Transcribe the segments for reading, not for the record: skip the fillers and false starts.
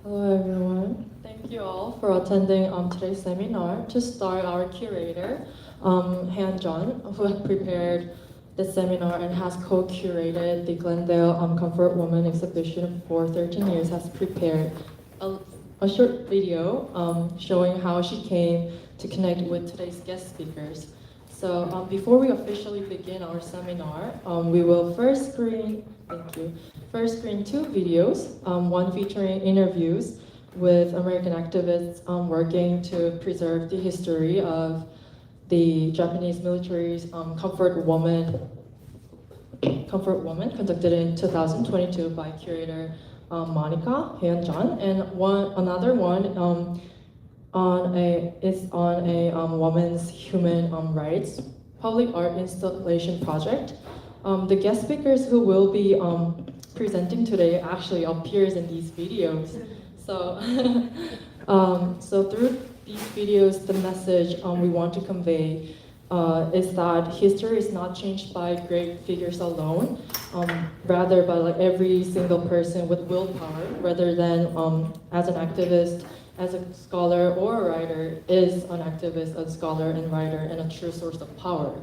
Hello everyone. Thank you all for attending today's seminar. To start, our curator, Han John, who had prepared the seminar and has co-curated the Glendale Comfort Woman exhibition for 13 years, has prepared a short video showing how she came to connect with today's guest speakers. So before we officially begin our seminar, we will first screen two videos, one featuring interviews with American activists working to preserve the history of the Japanese military's Comfort Woman conducted in 2022 by curator Monica Hyun-John, and another one is on a women's human rights public art installation project. The guest speakers who will be presenting today actually appears in these videos. So, so through these videos, the message we want to convey is that history is not changed by great figures alone, rather by like every single person with willpower, rather than as an activist, as a scholar or a writer is an activist, a scholar and writer, and a true source of power.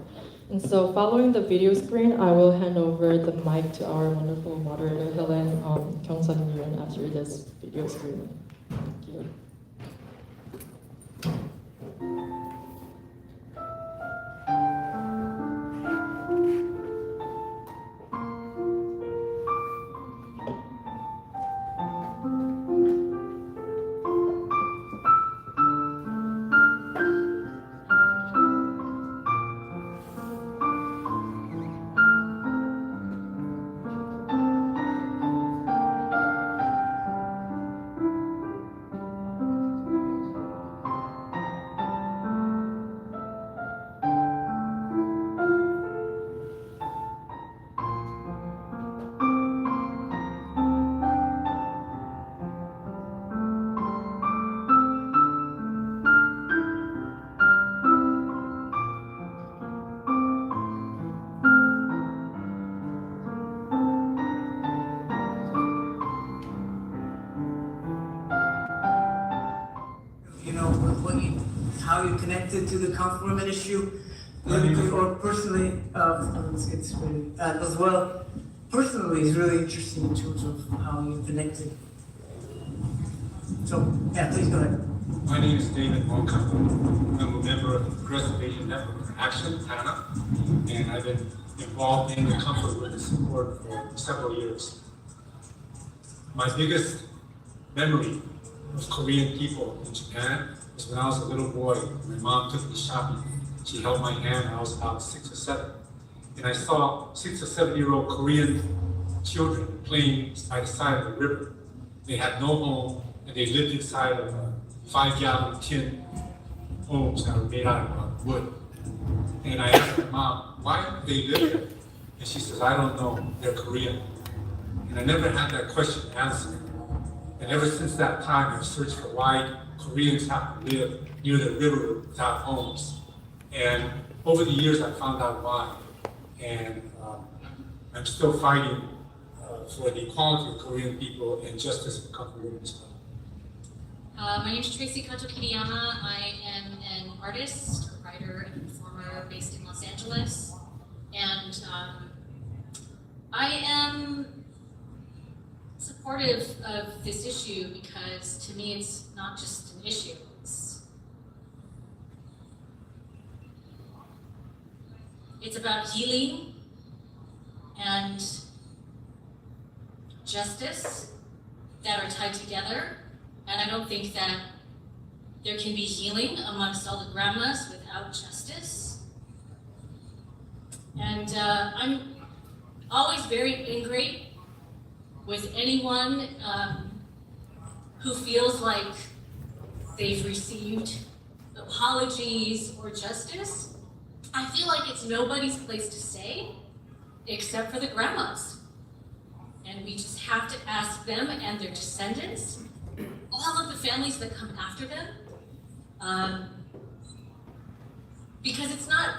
And so following the video screen, I will hand over the mic to our wonderful moderator, Helen Kyung-Sun-Yoon, after this video screen. Thank you. How you connected to the comfort women issue, or personally, as well. Personally, it's really interesting in terms of how you connected. So, yeah, please go ahead. My name is David Monkamp. I'm a member of the Progressive Asian Network for Action, TANA, and I've been involved in the comfort women support for several years. My biggest memory of Korean people in Japan was when I was a little boy. My mom took me shopping. She held my hand when I was about 6 or 7. And I saw 6 or 7-year-old Korean children playing by the side of the river. They had no home, and they lived inside of 5-gallon tin homes that were made out of wood. And I asked my mom, why do they live there? And she says, I don't know, they're Korean. And I never had that question answered. And ever since that time, I've searched for why Koreans have to live near the river without homes. And over the years, I found out why. And I'm still fighting for the equality of Korean people and justice for comfort women as well. My name is Tracy Kato Kiriyama. I am an artist, a writer, and performer based in Los Angeles. And I am supportive of this issue because to me it's not just an issue, it's about healing and justice that are tied together, and I don't think that there can be healing amongst all the grandmas without justice. And I'm always very angry with anyone who feels like they've received apologies or justice. I feel like it's nobody's place to say except for the grandmas. And we just have to ask them and their descendants, all of the families that come after them, because it's not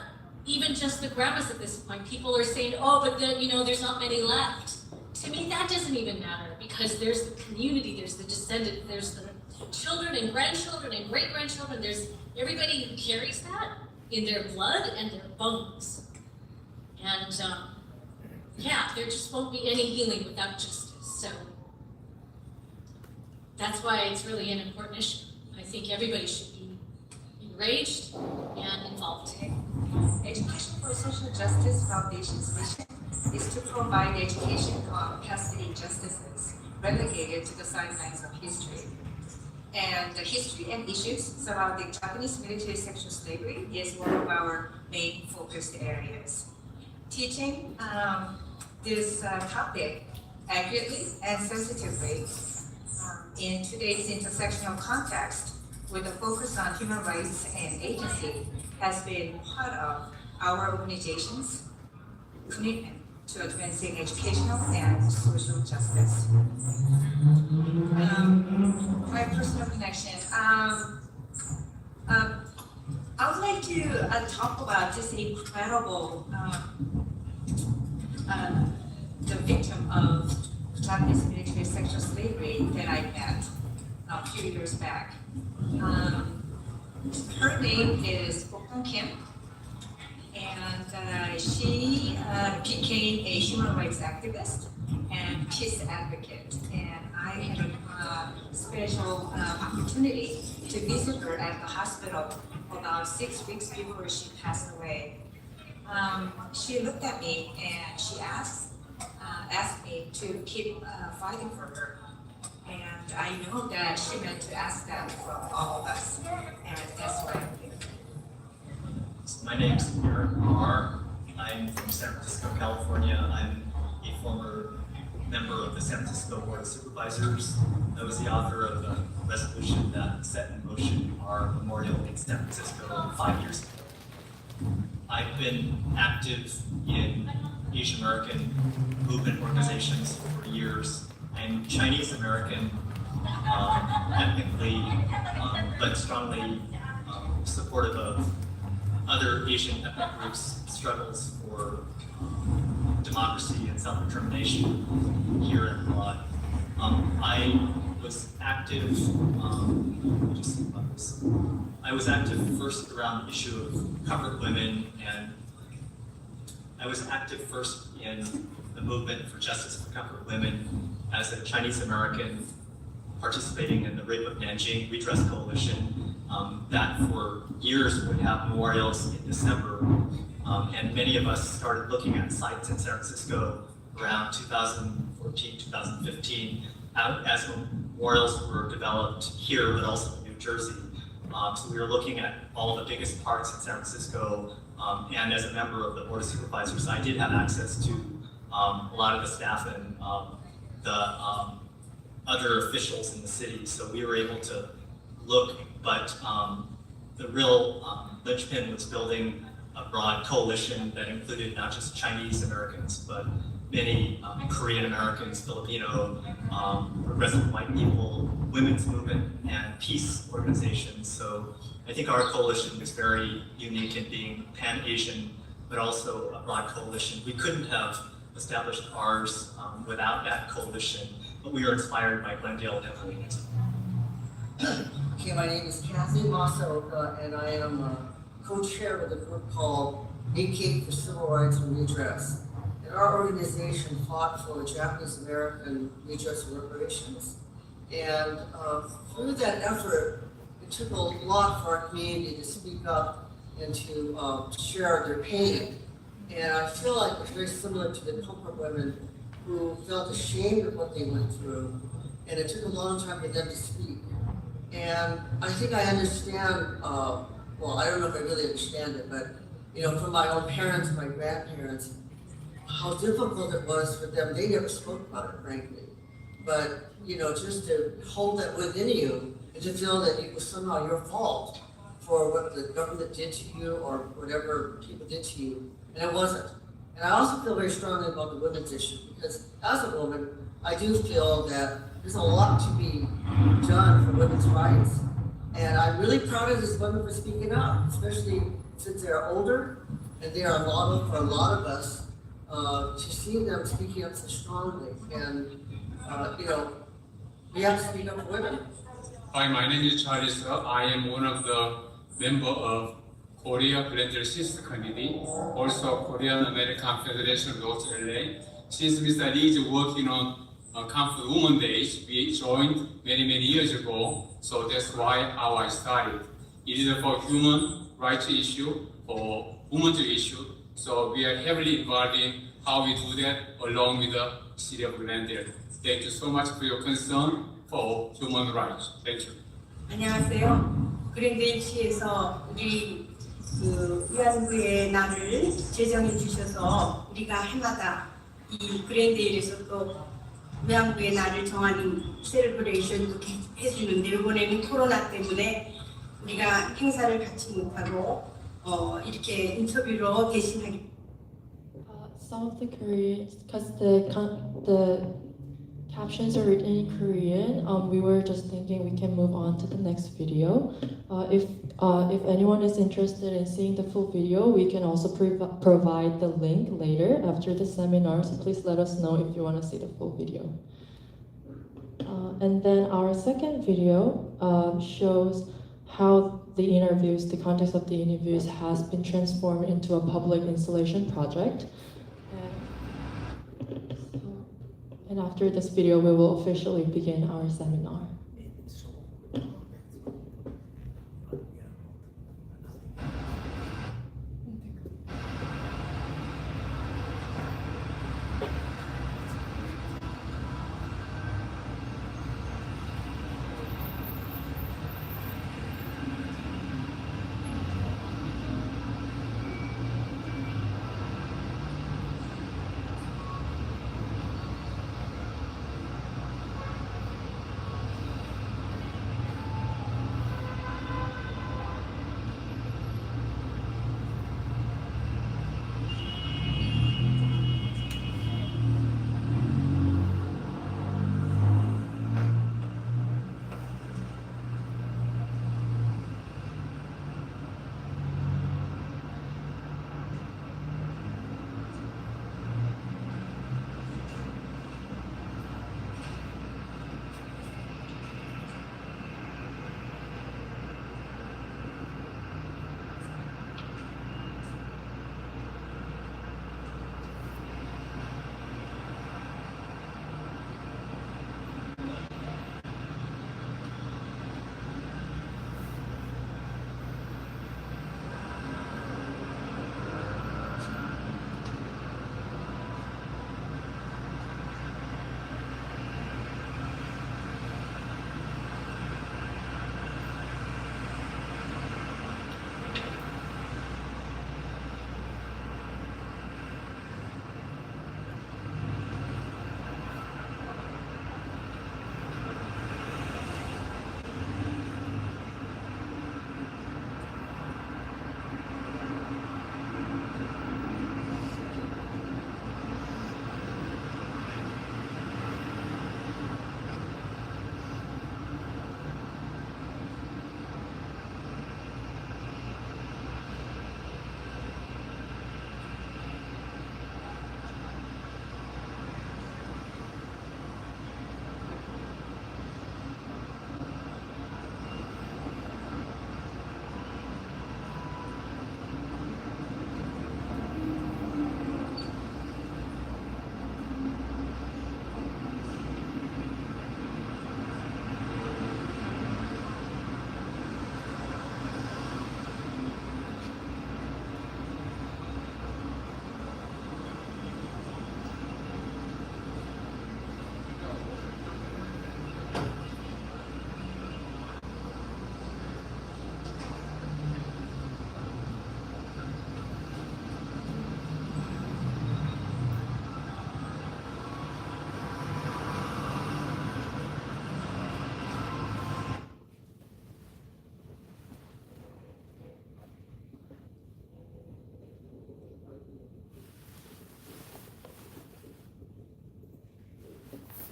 even just the grandmas at this point. People are saying, oh, but then, there's not many left. to me, that doesn't even matter because there's the community, there's the descendant, there's the children and grandchildren and great-grandchildren, there's everybody who carries that in their blood and their bones. And yeah, there just won't be any healing without justice. So that's why it's really an important issue. I think everybody should be enraged and involved. Education for Social Justice Foundation's mission is to provide education for custody justices relegated to the sidelines of history. And the history and issues surrounding Japanese military sexual slavery is one of our main focused areas. Teaching this topic accurately and sensitively in today's intersectional context with a focus on human rights and agency has been part of our organization's commitment to advancing educational and social justice. My personal connection. I would like to talk about this incredible, the victim of Japanese military sexual slavery that I met a few years back. Her name is Bokun Kim, and she became a human rights activist and peace advocate. And I had a special opportunity to visit her at the hospital about 6 weeks before she passed away. She looked at me and she asked me to keep fighting for her. And I know that she meant to ask that from all of us, and that's why I'm here. My name's Aaron Marr. I'm from San Francisco, California. I'm a former member of the San Francisco Board of Supervisors. I was the author of the resolution that set in motion our memorial in San Francisco 5 years ago. I've been active in Asian American movement organizations for years. I'm Chinese American, ethnically, but strongly supportive of other Asian ethnic groups' struggles for democracy and self-determination here and abroad. I was active. I was active first around the issue of covered women, and I was active first in the movement for justice for covered women as a Chinese American participating in the Rape of Nanjing Redress Coalition that for years would have memorials in December. And many of us started looking at sites in San Francisco around 2014, 2015, as memorials were developed here, but also in New Jersey. So we were looking at all the biggest parks in San Francisco, and as a member of the Board of Supervisors, I did have access to a lot of the staff and the other officials in the city, so we were able to look, but the real linchpin was building a broad coalition that included not just Chinese Americans, but many Korean Americans, Filipino, progressive white people, women's movement, and peace organizations. So I think our coalition was very unique in being Pan-Asian, but also a broad coalition. We couldn't have established ours without that coalition, but we were inspired by Glendale heavily. Okay, my name is Kathy Masaoka, and I am co-chair of a group called AK for Civil Rights and Redress. And our organization fought for Japanese American redress and reparations. And through that effort, it took a lot for our community to speak up and to share their pain. And I feel like it's very similar to the comfort women who felt ashamed of what they went through. And it took a long time for them to speak. And I think I understand, well, I don't know if I really understand it, but from my own parents, my grandparents, how difficult it was for them. They never spoke about it, frankly. But, just to hold that within you and to feel that it was somehow your fault for what the government did to you or whatever people did to you, and it wasn't. And I also feel very strongly about the women's issue because as a woman, I do feel that there's a lot to be done for women's rights. And I'm really proud of these women for speaking up, especially since they're older and they are a model for a lot of us to see them speaking up so strongly. And, we have to speak up for women. Hi, my name is Charles. I am one of the member of Korea Global Sister Committee, also Korean American Federation North LA. Since Mr. Lee is working on Comfort Women Days, we joined many years ago, so that's why how I started. It is for human rights issue, for women's issue, so we are heavily involved in how we do that along with the city of Glendale. Thank you so much for your concern for human rights. Thank you. 안녕하세요. 그랜데일시에서 우리 위안부의 날을 제정해 주셔서 우리가 해마다 이 그랜데일에서 또 위안부의 날을 정하는 셀러브레이션도 해주는데 이번에는 코로나 때문에 우리가 행사를 갖지 못하고 이렇게 인터뷰로 대신하기. Some of the Korean, because the captions are written in Korean, we were just thinking we can move on to the next video. If anyone is interested in seeing the full video, we can also provide the link later after the seminar, so please let us know if you want to see the full video. And then our second video shows how the interviews, the context of the interviews has been transformed into a public installation project. And after this video, we will officially begin our seminar.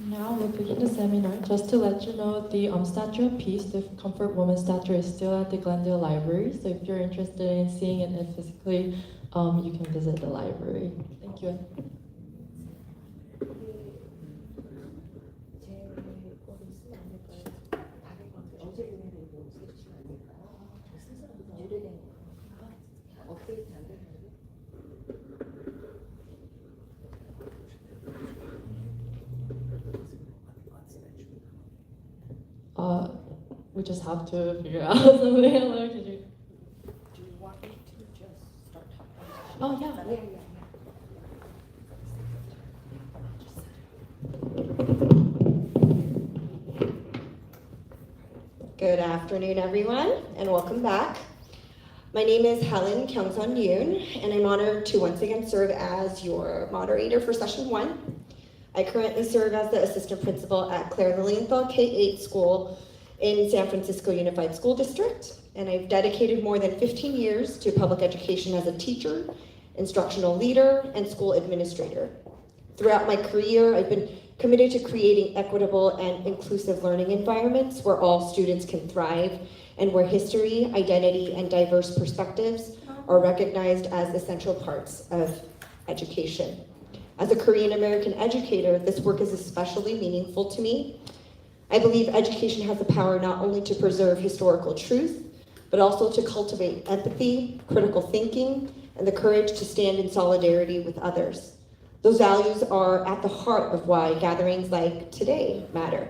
Now we'll begin the seminar. Just to let you know, the statue piece, the Comfort Woman statue, is still at the Glendale Library. So if you're interested in seeing it physically, you can visit the library. Thank you. 박규현. We just have to figure out something. Could you? Do you want me to just start talking? Oh yeah. Good afternoon, everyone, and welcome back. My name is Helen Kyungsun Yoon, and I'm honored to once again serve as your moderator for session 1. I currently serve as the assistant principal at Claire Lilienthal K-8 school in San Francisco Unified School District, and I've dedicated more than 15 years to public education as a teacher, instructional leader, and school administrator. Throughout my career, I've been committed to creating equitable and inclusive learning environments where all students can thrive and where history, identity, and diverse perspectives are recognized as essential parts of education. As a Korean American educator, this work is especially meaningful to me. I believe education has the power not only to preserve historical truth, but also to cultivate empathy, critical thinking, and the courage to stand in solidarity with others. Those values are at the heart of why gatherings like today matter.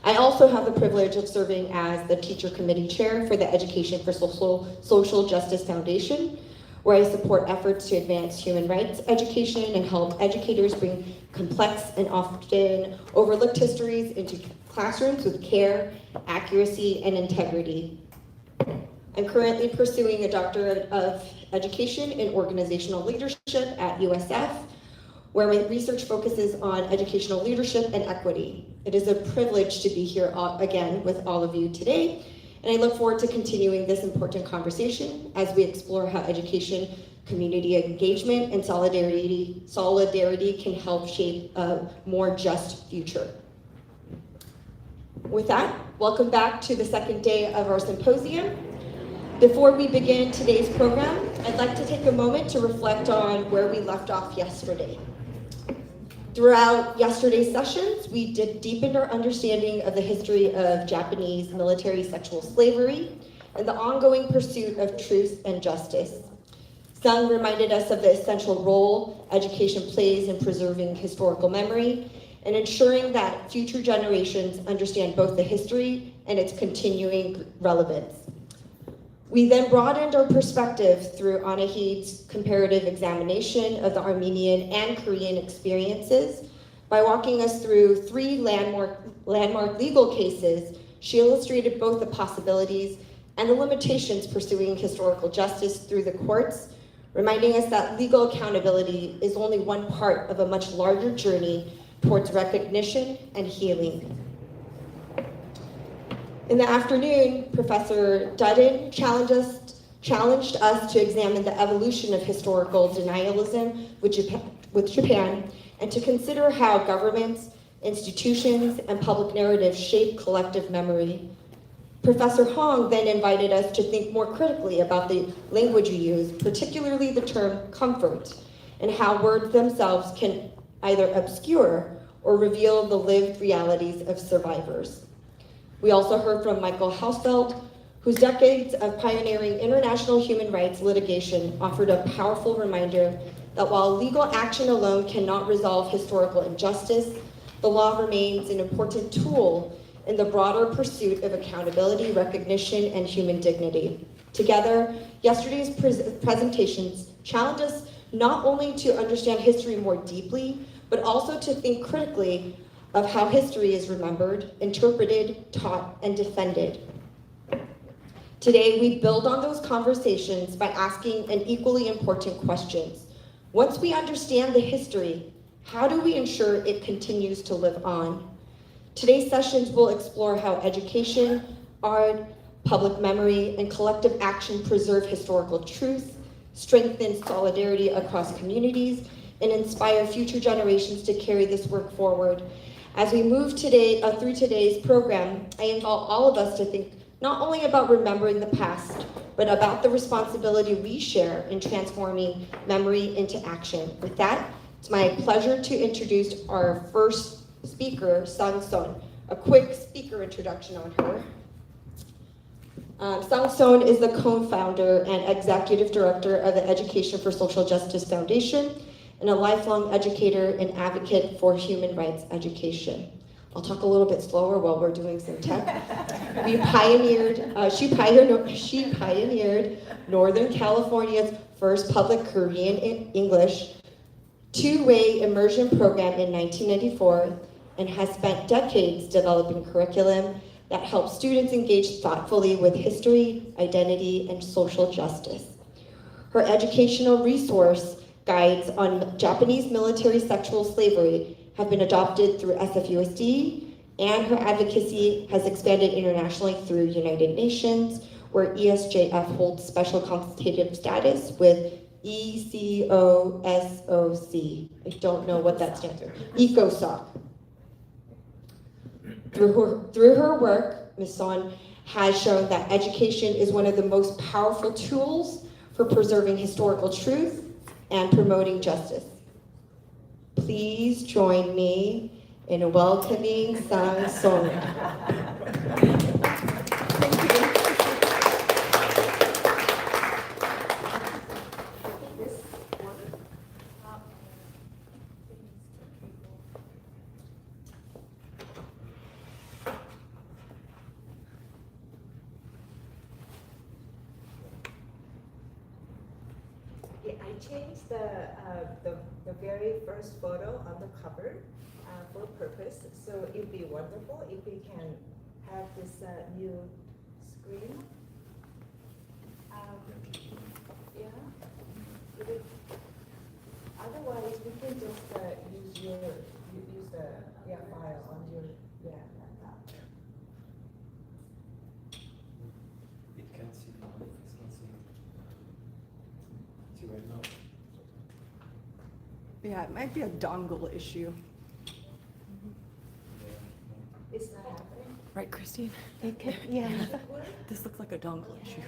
I also have the privilege of serving as the teacher committee chair for the Education for Social Justice Foundation, where I support efforts to advance human rights education and help educators bring complex and often overlooked histories into classrooms with care, accuracy, and integrity. I'm currently pursuing a doctorate of education in organizational leadership at USF, where my research focuses on educational leadership and equity. It is a privilege to be here again with all of you today, and I look forward to continuing this important conversation as we explore how education, community engagement, and solidarity can help shape a more just future. With that, welcome back to the second day of our symposium. Before we begin today's program, I'd like to take a moment to reflect on where we left off yesterday. Throughout yesterday's sessions, we deepened our understanding of the history of Japanese military sexual slavery and the ongoing pursuit of truth and justice. Sung reminded us of the essential role education plays in preserving historical memory and ensuring that future generations understand both the history and its continuing relevance. We then broadened our perspective through Anahid's comparative examination of the Armenian and Korean experiences. By walking us through 3 landmark legal cases, she illustrated both the possibilities and the limitations pursuing historical justice through the courts, reminding us that legal accountability is only one part of a much larger journey towards recognition and healing. In the afternoon, Professor Dudden challenged us to examine the evolution of historical denialism with Japan and to consider how governments, institutions, and public narratives shape collective memory. Professor Hong then invited us to think more critically about the language we use, particularly the term comfort, and how words themselves can either obscure or reveal the lived realities of survivors. We also heard from Michael Hausfeld, whose decades of pioneering international human rights litigation offered a powerful reminder that while legal action alone cannot resolve historical injustice, the law remains an important tool in the broader pursuit of accountability, recognition, and human dignity. Together, yesterday's presentations challenge us not only to understand history more deeply, but also to think critically of how history is remembered, interpreted, taught, and defended. Today, we build on those conversations by asking an equally important question. Once we understand the history, how do we ensure it continues to live on? Today's sessions will explore how education, art, public memory, and collective action preserve historical truth, strengthen solidarity across communities, and inspire future generations to carry this work forward. As we move through today's program, I invite all of us to think not only about remembering the past, but about the responsibility we share in transforming memory into action. With that, it's my pleasure to introduce our first speaker, Sang-Son. A quick speaker introduction on her. Sang-Son is the co-founder and executive director of the Education for Social Justice Foundation and a lifelong educator and advocate for human rights education. I'll talk a little bit slower while we're doing some tech. She pioneered Northern California's first public Korean English two-way immersion program in 1994 and has spent decades developing curriculum that helps students engage thoughtfully with history, identity, and social justice. Her educational resource guides on Japanese military sexual slavery have been adopted through SFUSD, and her advocacy has expanded internationally through United Nations, where ESJF holds special consultative status with ECOSOC. I don't know what that stands for. ECOSOC. Through her work, Ms. Son has shown that education is one of the most powerful tools for preserving historical truth and promoting justice. Please join me in welcoming Sang-Son. I changed the very first photo on the cover for a purpose. So it'd be wonderful if we can have this new screen. Otherwise, we can just use the file on your laptop. It can't see. It's not seeing. See right now. Yeah, it might be a dongle issue. It's not happening. Right, Christine? Yeah. This looks like a dongle issue.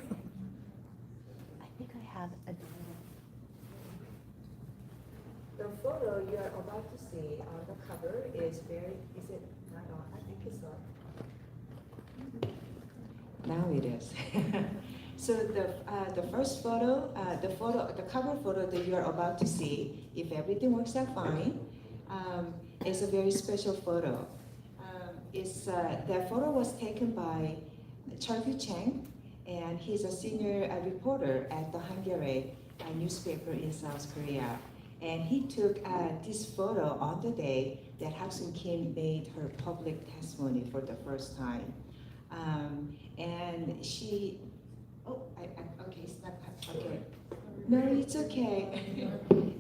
I think I have a. The photo you are about to see on the cover is it not on? I think it's on. Now it is. So the first photo, the cover photo that you are about to see, if everything works out fine, is a very special photo. That photo was taken by Charlie Chang, and he's a senior reporter at the Hungary newspaper in South Korea. And he took this photo on the day that Hak-Sun Kim made her public testimony for the first time. And she, okay, it's not, okay. No, it's okay.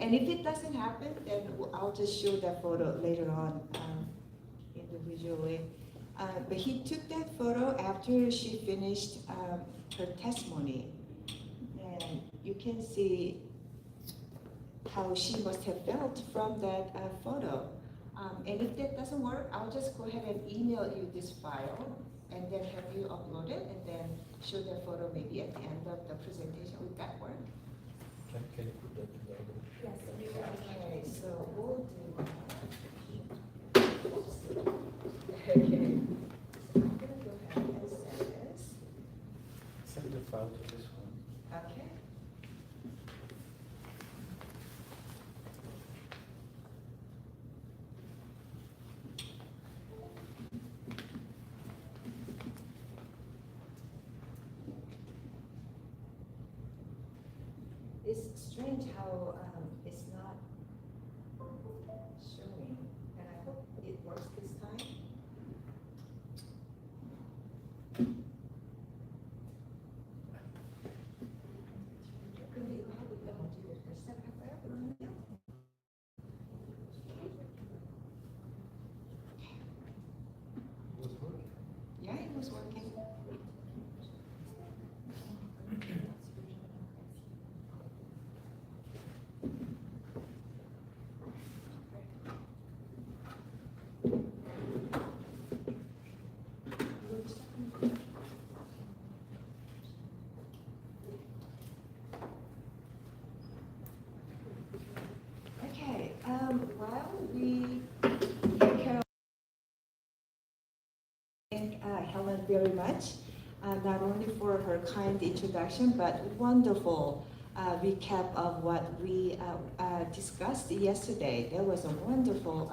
And if it doesn't happen, then I'll just show that photo later on individually. But he took that photo after she finished her testimony. And you can see how she must have felt from that photo. And if that doesn't work, I'll just go ahead and email you this file and then have you upload it and then show that photo maybe at the end of the presentation. Would that work? Can you put that in the other? Yes. Okay, so we'll do. Okay. So I'm gonna go ahead and send this. Send the file to this one. Okay. It's strange how it's not showing, and I hope it works this time. 근데 이거 하고 있다가 어떻게 될까? 시작할까요? 그러면요? It was working. Yeah, it was working. Helen very much, not only for her kind introduction, but wonderful recap of what we discussed yesterday. That was a wonderful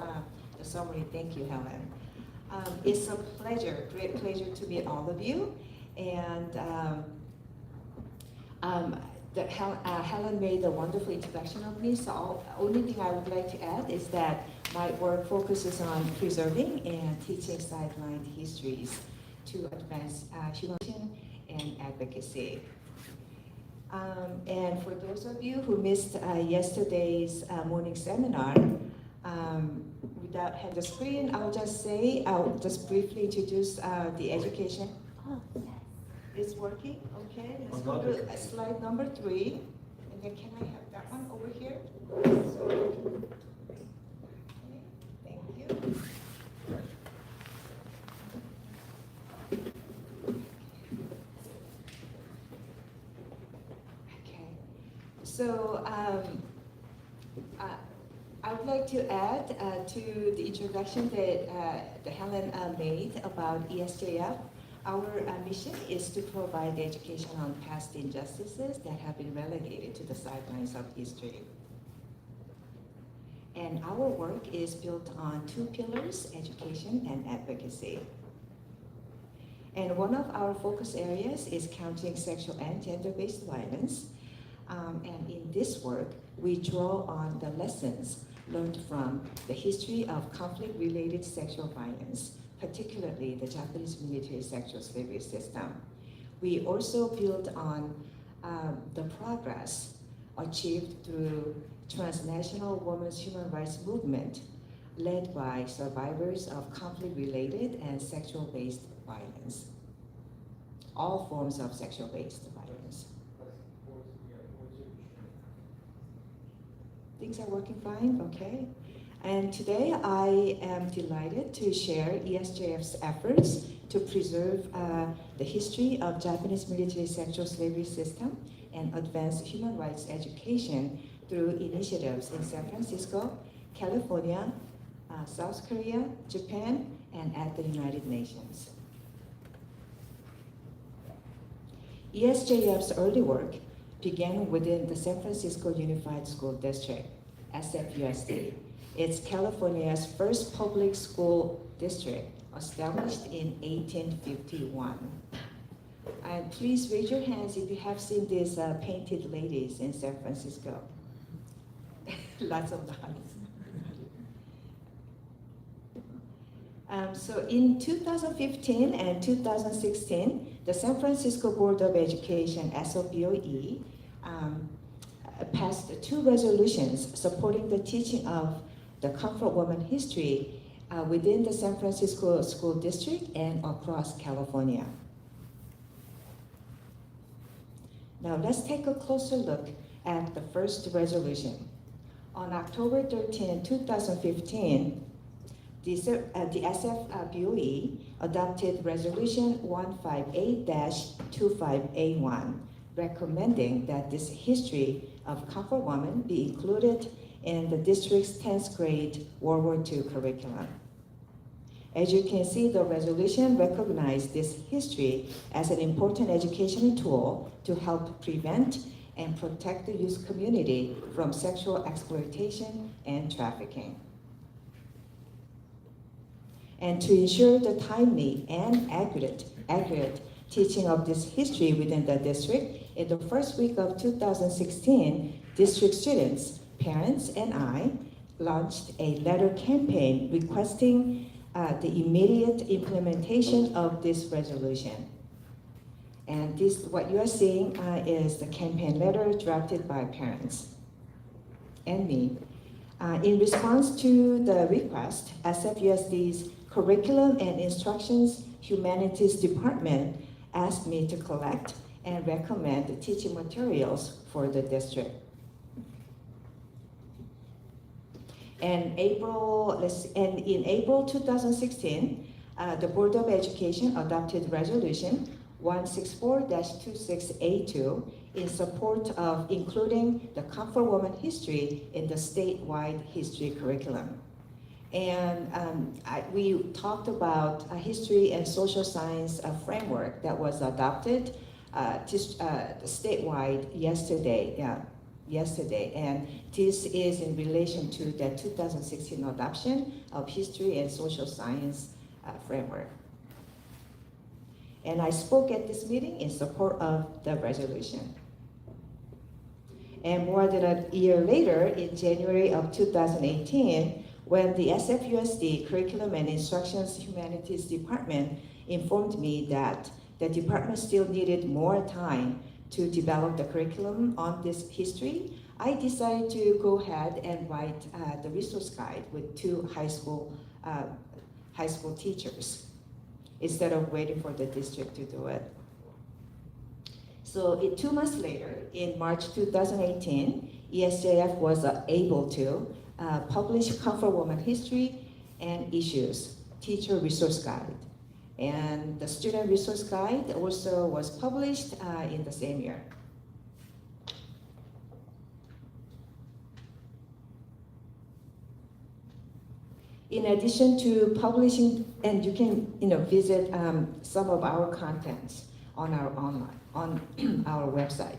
summary. Thank you, Helen. It's a pleasure, great pleasure to meet all of you. And Helen made a wonderful introduction of me, so only thing I would like to add is that my work focuses on preserving and teaching sidelined histories to advance human and advocacy. And for those of you who missed yesterday's morning seminar, without having the screen, I'll just briefly introduce the education. Oh, yes. It's working? Okay, let's go to slide number 3. And then can I have that one over here? Okay, thank you. Okay, so I would like to add to the introduction that Helen made about ESJF. Our mission is to provide education on past injustices that have been relegated to the sidelines of history. And our work is built on 2 pillars, education and advocacy. And one of our focus areas is countering sexual and gender-based violence. And in this work, we draw on the lessons learned from the history of conflict-related sexual violence, particularly the Japanese military sexual slavery system. We also build on the progress achieved through transnational women's human rights movement led by survivors of conflict-related and sexual-based violence. All forms of sexual-based violence. Things are working fine, okay? And today I am delighted to share ESJF's efforts to preserve the history of Japanese military sexual slavery system and advance human rights education through initiatives in San Francisco, California, South Korea, Japan, and at the United Nations. ESJF's early work began within the San Francisco Unified School District, SFUSD. It's California's first public school district, established in 1851. And please raise your hands if you have seen these painted ladies in San Francisco. Lots of nods. So in 2015 and 2016, the San Francisco Board of Education, SFUSD, passed 2 resolutions supporting the teaching of the comfort woman history within the San Francisco School District and across California. Now let's take a closer look at the first resolution. On October 13, 2015, the SFUSD adopted Resolution 158-25A1, recommending that this history of comfort woman be included in the district's 10th grade World War II curriculum. As you can see, the resolution recognized this history as an important educational tool to help prevent and protect the youth community from sexual exploitation and trafficking. And to ensure the timely and accurate teaching of this history within the district, in the first week of 2016, district students, parents, and I launched a letter campaign requesting the immediate implementation of this resolution. And this, what you are seeing is the campaign letter drafted by parents and me. In response to the request, SFUSD's Curriculum and Instructions Humanities Department asked me to collect and recommend teaching materials for the district. And in April 2016, the Board of Education adopted Resolution 164-26A2 in support of including the comfort woman history in the statewide history curriculum. And we talked about a history and social science framework that was adopted statewide yesterday. And this is in relation to the 2016 adoption of history and social science framework. And I spoke at this meeting in support of the resolution. And more than a year later, in January of 2018, when the SFUSD Curriculum and Instructions Humanities Department informed me that the department still needed more time to develop the curriculum on this history, I decided to go ahead and write the resource guide with 2 high school teachers instead of waiting for the district to do it. So 2 months later, in March 2018, ESJF was able to publish Comfort Woman History and Issues Teacher Resource Guide. And the Student Resource Guide also was published in the same year. In addition to publishing, and you can visit some of our contents on our our website.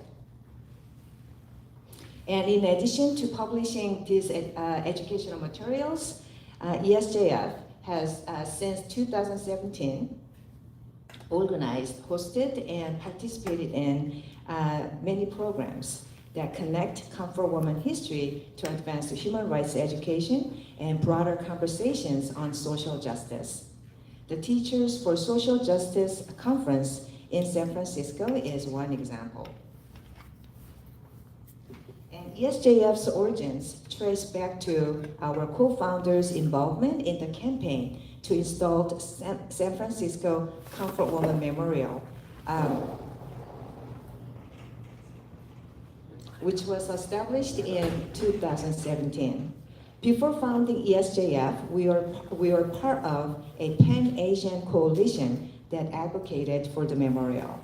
And in addition to publishing these educational materials, ESJF has since 2017 organized, hosted, and participated in many programs that connect Comfort Woman history to advance human rights education and broader conversations on social justice. The Teachers for Social Justice Conference in San Francisco is one example. And ESJF's origins trace back to our co-founders' involvement in the campaign to install San Francisco Comfort Woman Memorial, which was established in 2017. Before founding ESJF, we were part of a Pan-Asian coalition that advocated for the memorial.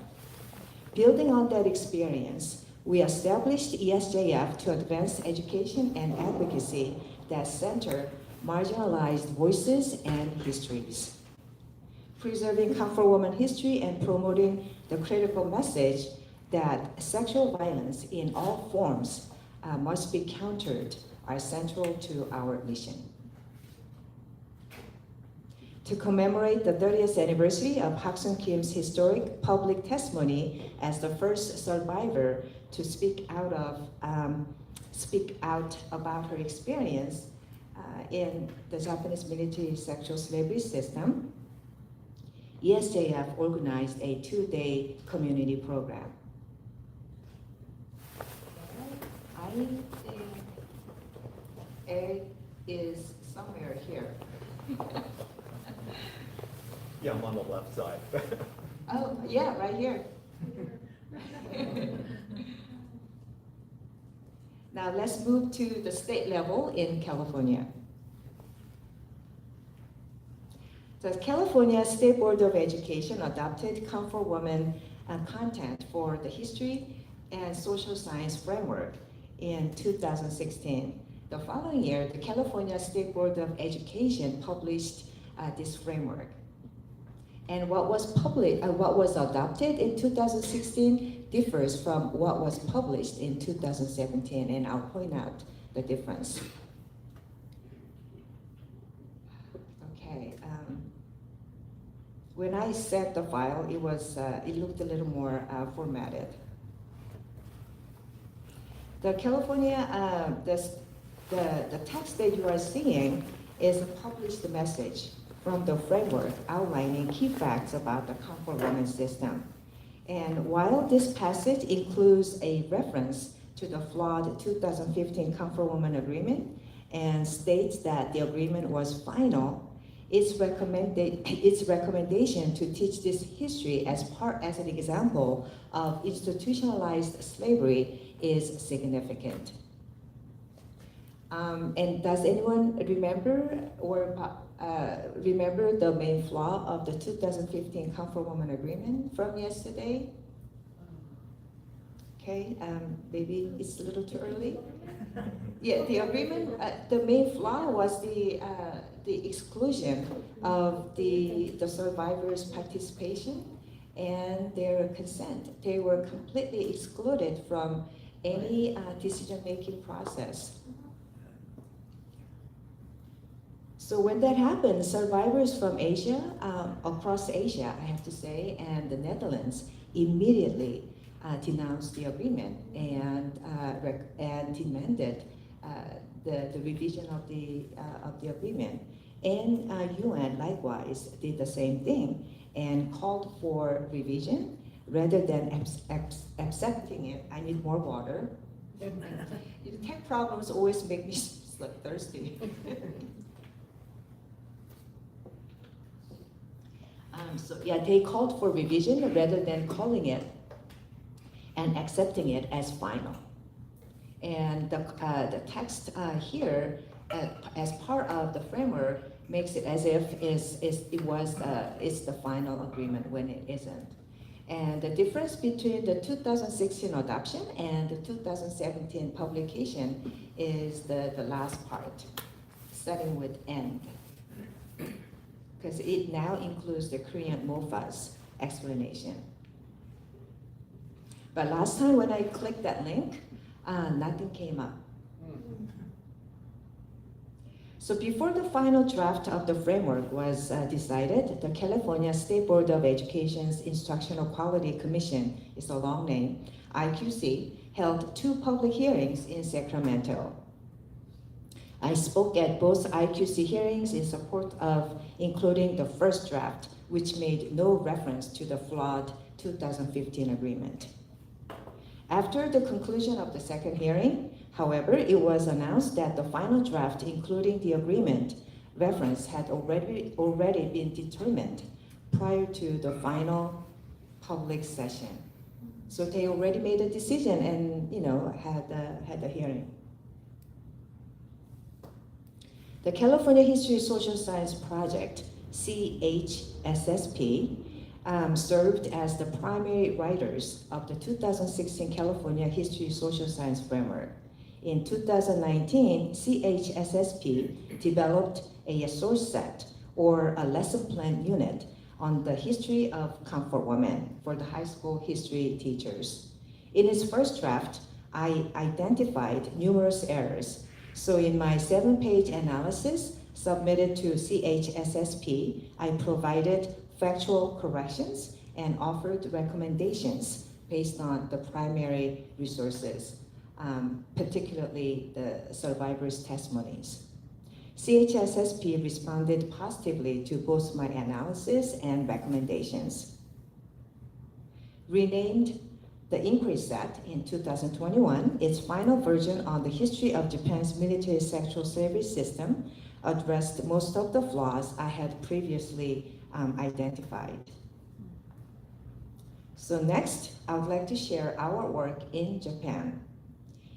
Building on that experience, we established ESJF to advance education and advocacy that center marginalized voices and histories. Preserving Comfort Woman history and promoting the critical message that sexual violence in all forms must be countered are central to our mission. To commemorate the 30th anniversary of Hak-Sun Kim's historic public testimony as the first survivor to speak out about her experience in the Japanese military sexual slavery system, ESJF organized a 2-day community program. I think Eric is somewhere here. Yeah, I'm on the left side. Oh, yeah, right here. Now let's move to the state level in California. The California State Board of Education adopted Comfort Woman content for the history and social science framework in 2016. The following year, the California State Board of Education published this framework. And what was adopted in 2016 differs from what was published in 2017, and I'll point out the difference. Okay. When I sent the file, it looked a little more formatted. The California, the text that you are seeing is a published message from the framework outlining key facts about the Comfort Woman system. And while this passage includes a reference to the flawed 2015 Comfort Woman Agreement and states that the agreement was final, its recommendation to teach this history as an example of institutionalized slavery is significant. And does anyone remember remember the main flaw of the 2015 Comfort Woman Agreement from yesterday? Okay, maybe it's a little too early. Yeah, the agreement, the main flaw was the exclusion of the survivors' participation and their consent. They were completely excluded from any decision-making process. So when that happened, survivors from Asia, across Asia, I have to say, and the Netherlands immediately denounced the agreement and demanded the revision of the agreement. And UN likewise did the same thing and called for revision rather than accepting it. I need more water. Tech problems always make me thirsty. So yeah, they called for revision rather than calling it and accepting it as final. And the text here, as part of the framework, makes it as if it's the final agreement when it isn't. And the difference between the 2016 adoption and the 2017 publication is the last part, starting with end, because it now includes the Korean MOFA's explanation. But last time when I clicked that link, nothing came up. So before the final draft of the framework was decided, the California State Board of Education's Instructional Quality Commission, is a long name, IQC, held 2 public hearings in Sacramento. I spoke at both IQC hearings in support of including the first draft, which made no reference to the flawed 2015 agreement. After the conclusion of the second hearing, however, it was announced that the final draft, including the agreement reference, had already been determined prior to the final public session. So they already made a decision and had the hearing. The California History Social Science Project, CHSSP, served as the primary writers of the 2016 California History Social Science Framework. In 2019, CHSSP developed a source set or a lesson plan unit on the history of comfort women for the high school history teachers. In its first draft, I identified numerous errors. So in my 7-page analysis submitted to CHSSP, I provided factual corrections and offered recommendations based on the primary resources, particularly the survivors' testimonies. CHSSP responded positively to both my analysis and recommendations. Renamed the inquiry set in 2021, its final version on the history of Japan's military sexual slavery system addressed most of the flaws I had previously identified. So next, I would like to share our work in Japan.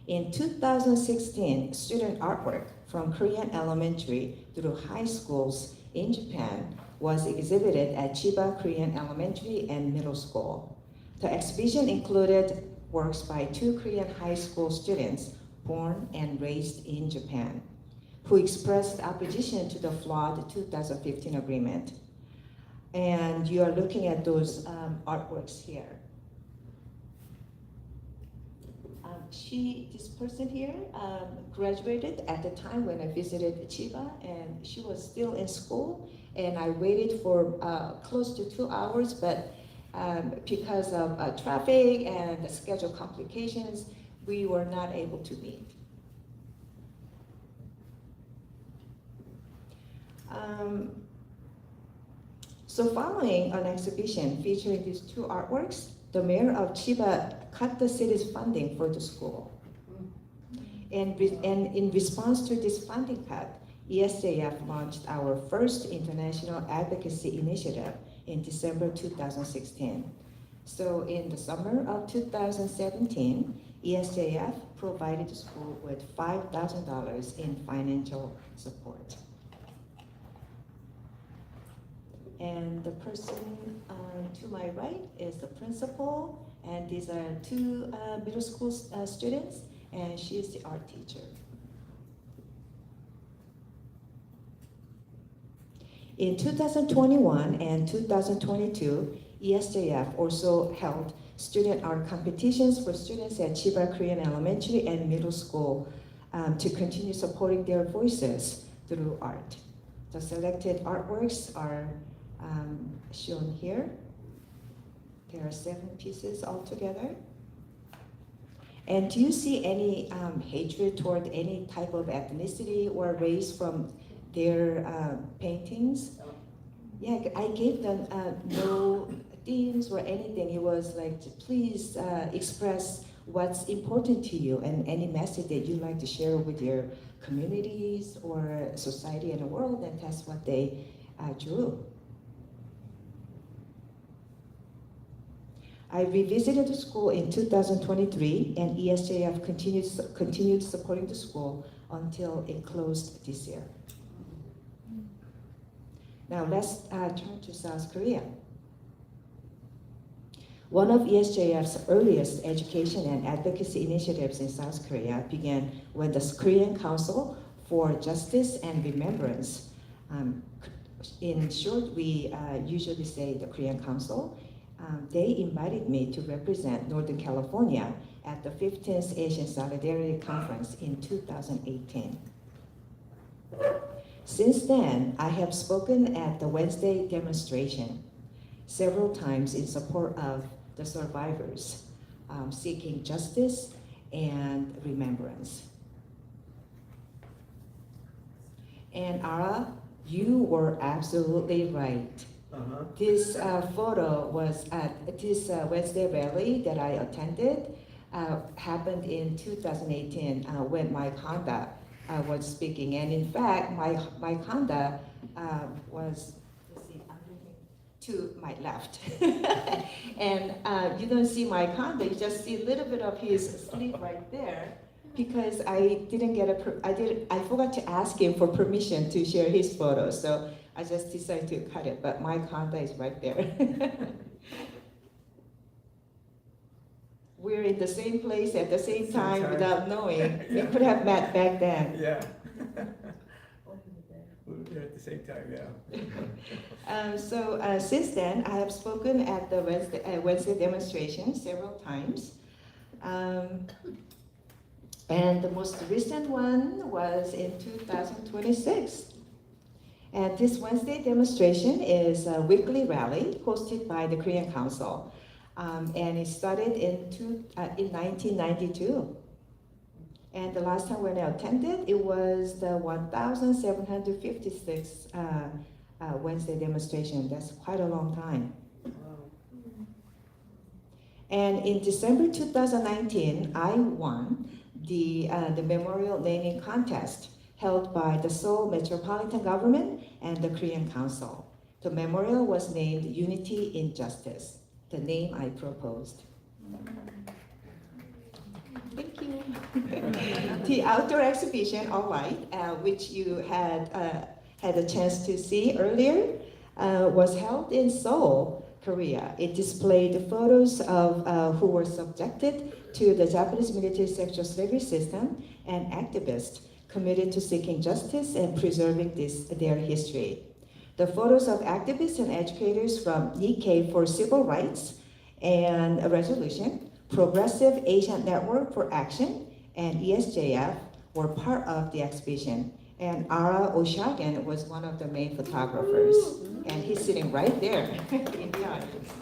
In 2016, student artwork from Korean elementary through high schools in Japan was exhibited at Chiba Korean Elementary and Middle School. The exhibition included works by 2 Korean high school students born and raised in Japan, who expressed opposition to the flawed 2015 agreement. And you are looking at those artworks here. This person here graduated at the time when I visited Chiba, and she was still in school, and I waited for close to 2 hours, but because of traffic and the schedule complications, we were not able to meet. So following an exhibition featuring these 2 artworks, the mayor of Chiba cut the city's funding for the school. And in response to this funding cut, ESJF launched our first international advocacy initiative in December 2016. So in the summer of 2017, ESJF provided the school with $5,000 in financial support. And the person to my right is the principal And these are two middle school students, and she is the art teacher. In 2021 and 2022, ESJF also held student art competitions for students at Chiba Korean Elementary and Middle School to continue supporting their voices through art. The selected artworks are shown here. There are 7 pieces altogether. And do you see any hatred toward any type of ethnicity or race from their paintings? Yeah, I gave them no themes or anything. It was like, please express what's important to you and any message that you'd like to share with your communities or society and the world, and that's what they drew. I revisited the school in 2023, and ESJF continued supporting the school until it closed this year. Now let's turn to South Korea. One of ESJF's earliest education and advocacy initiatives in South Korea began when the Korean Council for Justice and Remembrance, in short we usually say the Korean Council, they invited me to represent Northern California at the 15th Asian Solidarity Conference in 2018. Since then, I have spoken at the Wednesday demonstration several times in support of the survivors, seeking justice and remembrance. And Ara, you were absolutely right. This photo was at this Wednesday rally that I attended, happened in 2018 when Mike Honda was speaking. And in fact, Mike Honda was to my left. And you don't see Mike Honda, you just see a little bit of his sleeve right there, because I didn't get I forgot to ask him for permission to share his photo, so I just decided to cut it, but Mike Honda is right there. We're in the same place at the same time without knowing. We could have met back then. Yeah. We were there at the same time, yeah. So since then, I have spoken at the Wednesday demonstration several times. And the most recent one was in 2026. And this Wednesday demonstration is a weekly rally hosted by the Korean Council. And it started in 1992. And the last time when I attended, it was the 1,756 Wednesday demonstration. That's quite a long time. And in December 2019, I won the memorial naming contest held by the Seoul Metropolitan Government and the Korean Council. The memorial was named Unity in Justice, the name I proposed. Thank you. The outdoor exhibition, All Right, which you had a chance to see earlier, was held in Seoul, Korea. It displayed the photos of who were subjected to the Japanese military sexual slavery system and activists committed to seeking justice and preserving their history. The photos of activists and educators from Nikkei for Civil Rights and a Resolution, Progressive Asian Network for Action, and ESJF were part of the exhibition. And Ara Oshagan was one of the main photographers. And he's sitting right there in the audience.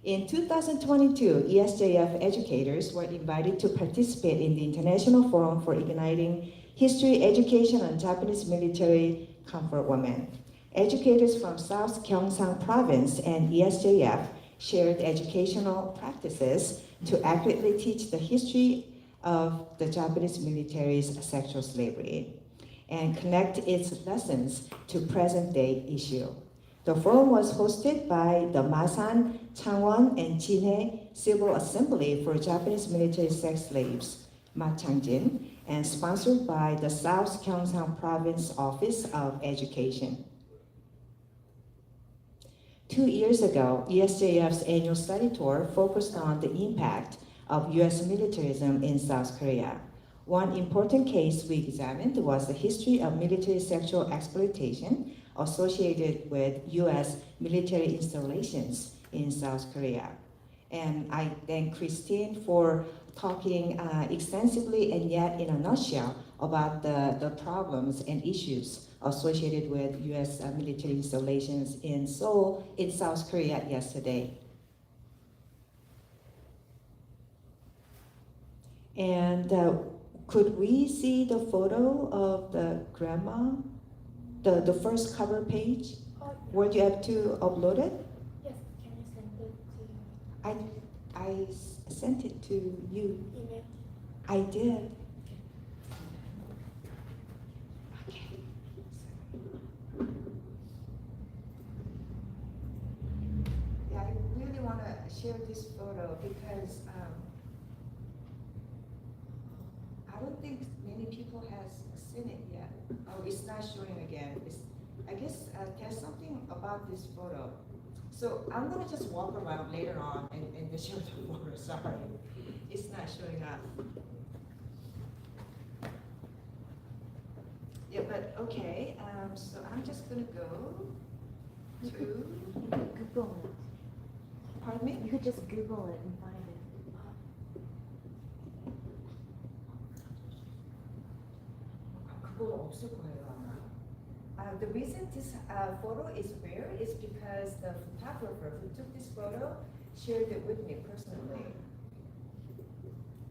In 2022, ESJF educators were invited to participate in the International Forum for Igniting History Education on Japanese Military Comfort Women. Educators from South Gyeongsang Province and ESJF shared educational practices to accurately teach the history of the Japanese military's sexual slavery and connect its lessons to present-day issue. The forum was hosted by the Masan, Changwon, and Jinhae Civil Assembly for Japanese Military Sex Slaves, Machangjin, and sponsored by the South Gyeongsang Province Office of Education. 2 years ago, ESJF's annual study tour focused on the impact of US militarism in South Korea. One important case we examined was the history of military sexual exploitation associated with US military installations in South Korea. And I thank Christine for talking extensively and yet in a nutshell about the problems and issues associated with US military installations in Seoul, in South Korea yesterday. And could we see the photo of the grandma, the first cover page? Would you have to upload it? Yes, can you send it to I sent it to you. email? I did. Okay. Yeah, I really want to share this photo because I don't think many people has seen it yet. Oh, it's not showing again. I guess there's something about this photo. So I'm gonna just walk around later on and show the photo. Sorry, it's not showing up. Yeah, but okay. So I'm just gonna go to. Google it. Pardon me? You could just Google it and find it. 그거 없을 거예요 아마. The reason this photo is rare is because the photographer who took this photo shared it with me personally.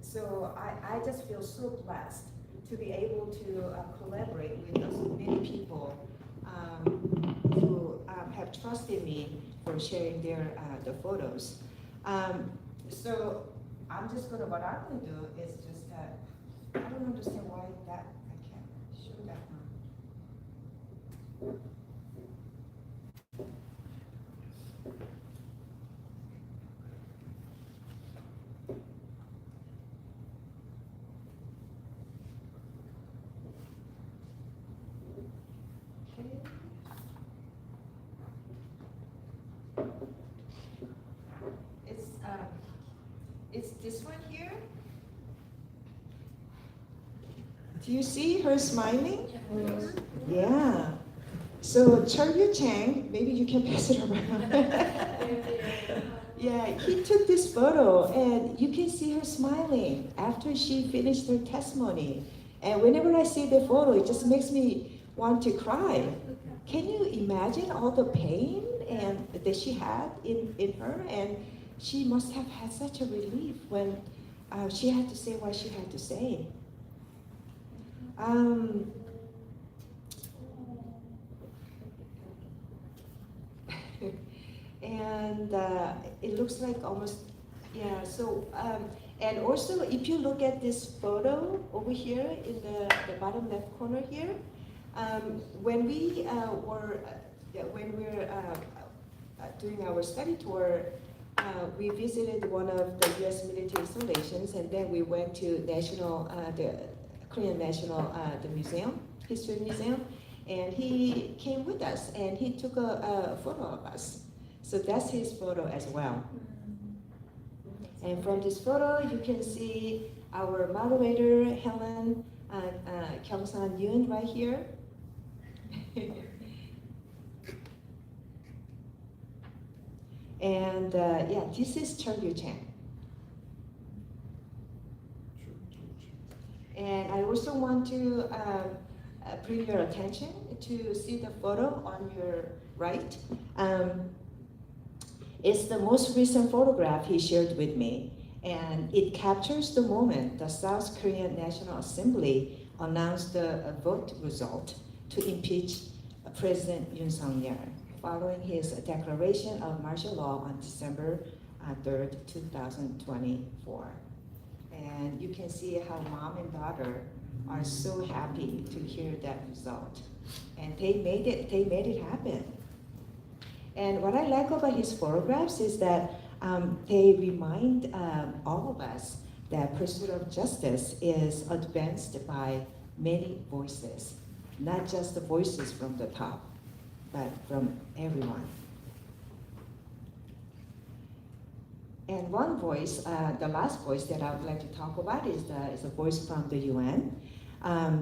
So I just feel so blessed to be able to collaborate with those many people who have trusted me for sharing their the photos. So what I'm gonna do is just I don't understand why that I can't show that one. It's this one here. Do you see her smiling? Yeah. So Cheolyu Chang, maybe you can pass it around. Yeah, he took this photo and you can see her smiling after she finished her testimony. And whenever I see the photo, it just makes me want to cry. Can you imagine all the pain and that she had in her? And she must have had such a relief when she had to say what she had to say. And it looks like almost, yeah, so, and also if you look at this photo over here in the bottom left corner here, when we were doing our study tour, we visited one of the US military installations, and then we went to the Korean National the Museum, History Museum, and he came with us and he took a photo of us. So that's his photo as well. And from this photo, you can see our moderator, Helen Kyung-san Yoon, right here. And yeah, this is Cheolyu Chang. And I also want to bring your attention to see the photo on your right. It's the most recent photograph he shared with me, and it captures the moment the South Korean National Assembly announced the vote result to impeach President Yoon Suk-yeol following his declaration of martial law on December 3rd, 2024. And you can see how mom and daughter are so happy to hear that result. And they made it happen. And what I like about his photographs is that they remind all of us that pursuit of justice is advanced by many voices, not just the voices from the top, but from everyone. And one voice, the last voice that I would like to talk about is a voice from the UN.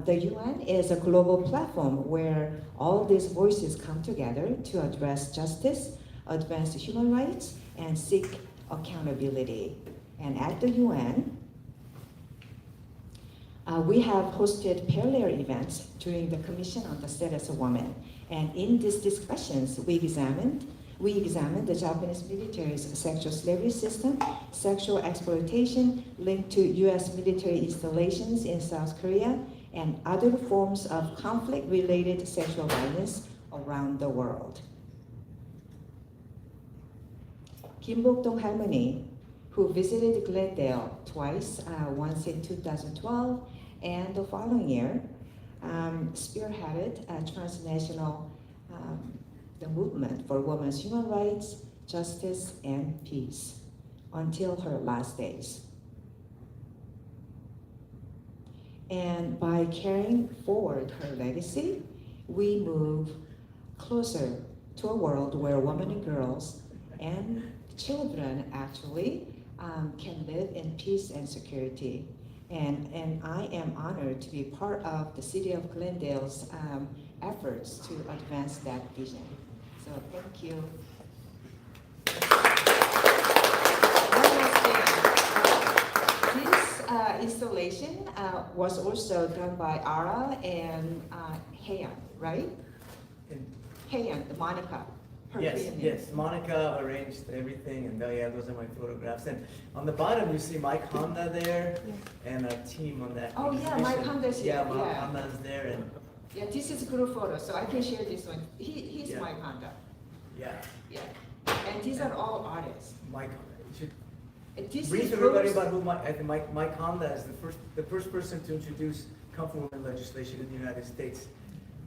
The UN is a global platform where all these voices come together to address justice, advance human rights, and seek accountability. And at the UN, we have hosted parallel events during the Commission on the Status of Women. And in these discussions, we examined the Japanese military's sexual slavery system, sexual exploitation linked to US military installations in South Korea, and other forms of conflict-related sexual violence around the world. Kim Bok-dong Halmoni, who visited Glendale twice, once in 2012 and the following year, spearheaded a transnational the movement for women's human rights, justice, and peace until her last days. And by carrying forward her legacy, we move closer to a world where women and girls and children actually can live in peace and security. And I am honored to be part of the City of Glendale's efforts to advance that vision. So thank you. One last thing. This installation was also done by Ara and Heian, right? Heian, Monica. Yes, Monica arranged everything, and yeah, those are my photographs. And on the bottom, you see Mike Honda there, and a team on that. Oh yeah, Mike Honda's here. Yeah, Mike Honda's there, and yeah, this is a group photo, so I can share this one. He's Yeah. Mike Honda. yeah, Yeah, and these are all artists. Mike Honda. You should This brief is everybody Bruce- about who Mike Honda is. The first person to introduce comfort women legislation in the United States.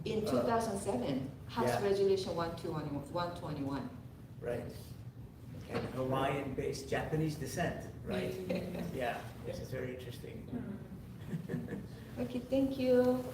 in 2007, House Yeah. Resolution 121. Right. And Hawaiian-based Japanese descent, right? Yeah, this is very interesting. Okay, thank you.